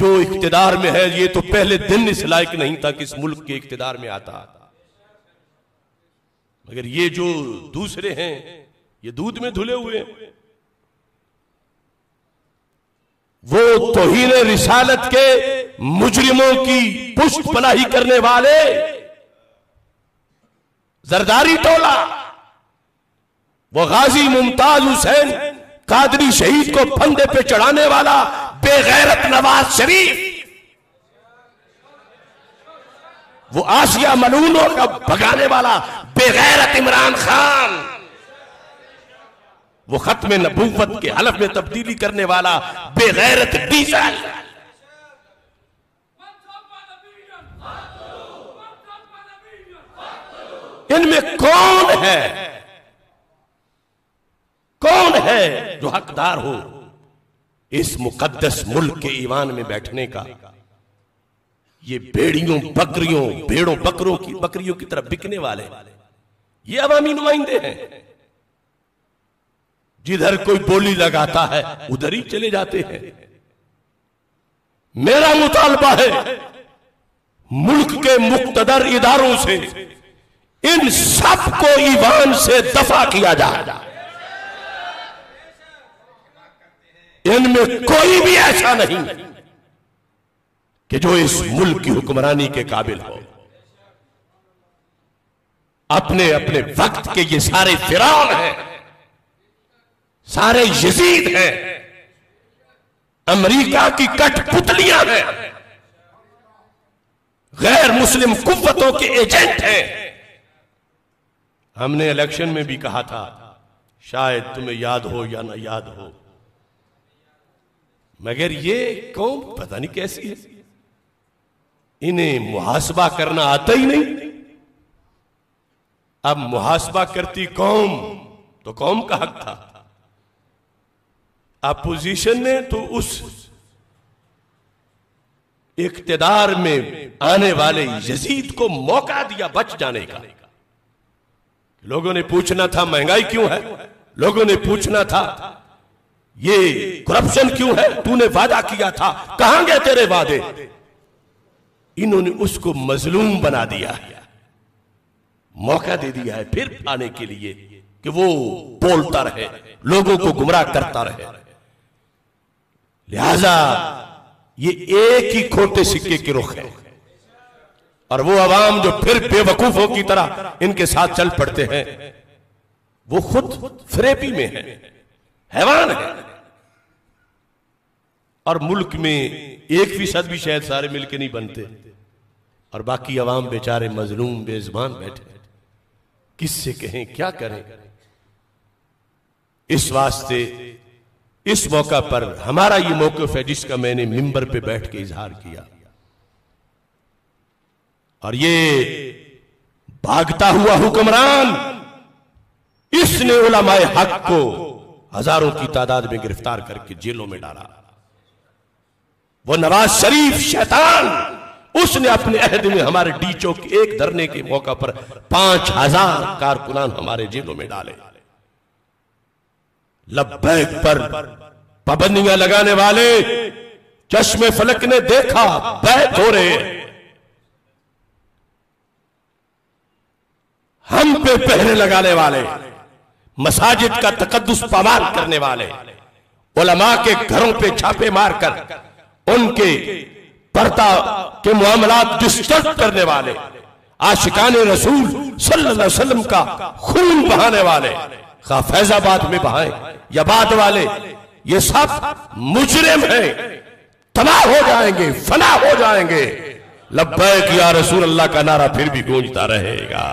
जो इख्तिदार में है ये तो पहले दिन इस लायक नहीं था कि इस मुल्क के इख्तिदार में आता, मगर ये जो दूसरे हैं ये दूध में धुले हुए हैं। वो तौहीन रिसालत के मुजरिमों की पुष्ट पनाही करने वाले जरदारी टोला, वो गाजी मुमताज हुसैन कादरी शहीद को फंदे पे चढ़ाने वाला बेगैरत नवाज शरीफ, वो आसिया मलूनों का भगाने वाला बेगैरत इमरान खान, वो खत्म नबूवत के हलफ में तब्दीली करने वाला बेगैरत डीजल, इनमें कौन है जो हकदार हो इस मुकद्दस मुल्क के ईवान में बैठने का? ये भेड़ियों बकरियों भेड़ों बकरियों की तरफ बिकने वाले ये अवामी नुमाइंदे हैं। जिधर कोई बोली लगाता है उधर ही चले जाते हैं। मेरा मुतालबा है मुल्क के मुक्तदर इदारों से इन सब को ईवान से दफा किया जाए। इनमें कोई भी ऐसा नहीं कि जो इस मुल्क की हुक्मरानी के काबिल हो। अपने अपने वक्त के ये सारे फिरौन हैं, सारे यजीद हैं, अमेरिका की कठपुतलियां हैं, गैर मुस्लिम कुव्वतों के एजेंट हैं। हमने इलेक्शन में भी कहा था, शायद तुम्हें याद हो या ना याद हो, मगर ये कौम पता नहीं कैसी है, इन्हें मुहासबा करना आता ही नहीं। अब मुहासबा करती कौम तो कौम का हक था, अपोजिशन ने तो उस इख्तिदार में आने वाले यजीद को मौका दिया बच जाने का। लोगों ने पूछना था महंगाई क्यों है, लोगों ने पूछना था ये करप्शन क्यों है, तूने वादा किया था, कहां गए तेरे वादे। इन्होंने उसको मजलूम बना दिया है, मौका दे दिया है फिर आने के लिए कि वो बोलता रहे, लोगों को गुमराह करता रहे। लिहाजा ये एक ही खोटे सिक्के की रुख है, और वो अवाम जो फिर बेवकूफों की तरह इनके साथ चल पड़ते हैं वो खुद फरेबी में है, हैवान है। और मुल्क में 1% भी शायद सारे मिलके नहीं बनते, और बाकी अवाम बेचारे मजलूम बेजुबान बैठे, किससे कहें क्या करें। इस वास्ते इस मौका पर हमारा ये मौक़िफ़ है जिसका मैंने मिंबर पे बैठ के इजहार किया, और ये भागता हुआ हुक्मरान इसने उलमाए हक को हजारों की तादाद में गिरफ्तार करके जेलों में डाला। वो नवाज शरीफ शैतान, उसने अपने अहद में हमारे डी चौक एक धरने के मौका पर 5000 कारकुनान हमारे जेलों में डाले। लब्बैक पर पाबंदियां लगाने वाले चश्मे फलक ने देखा बैत हो रहे, हम पे पहरे लगाने वाले, मसाजिद का तकद्दुस पामाल करने वाले, उलमा के घरों पे छापे मारकर उनके पर्दा के मामलात डिस्टर्ब करने वाले, आशिकाने रसूल सल्लल्लाहु अलैहि वसल्लम का खून बहाने वाले, खा फैजाबाद में बहाए या बाद वाले, ये सब मुजरिम हैं, तबाह हो जाएंगे, फना हो जाएंगे। लब्बैक या रसूल अल्लाह का नारा फिर भी गूंजता रहेगा।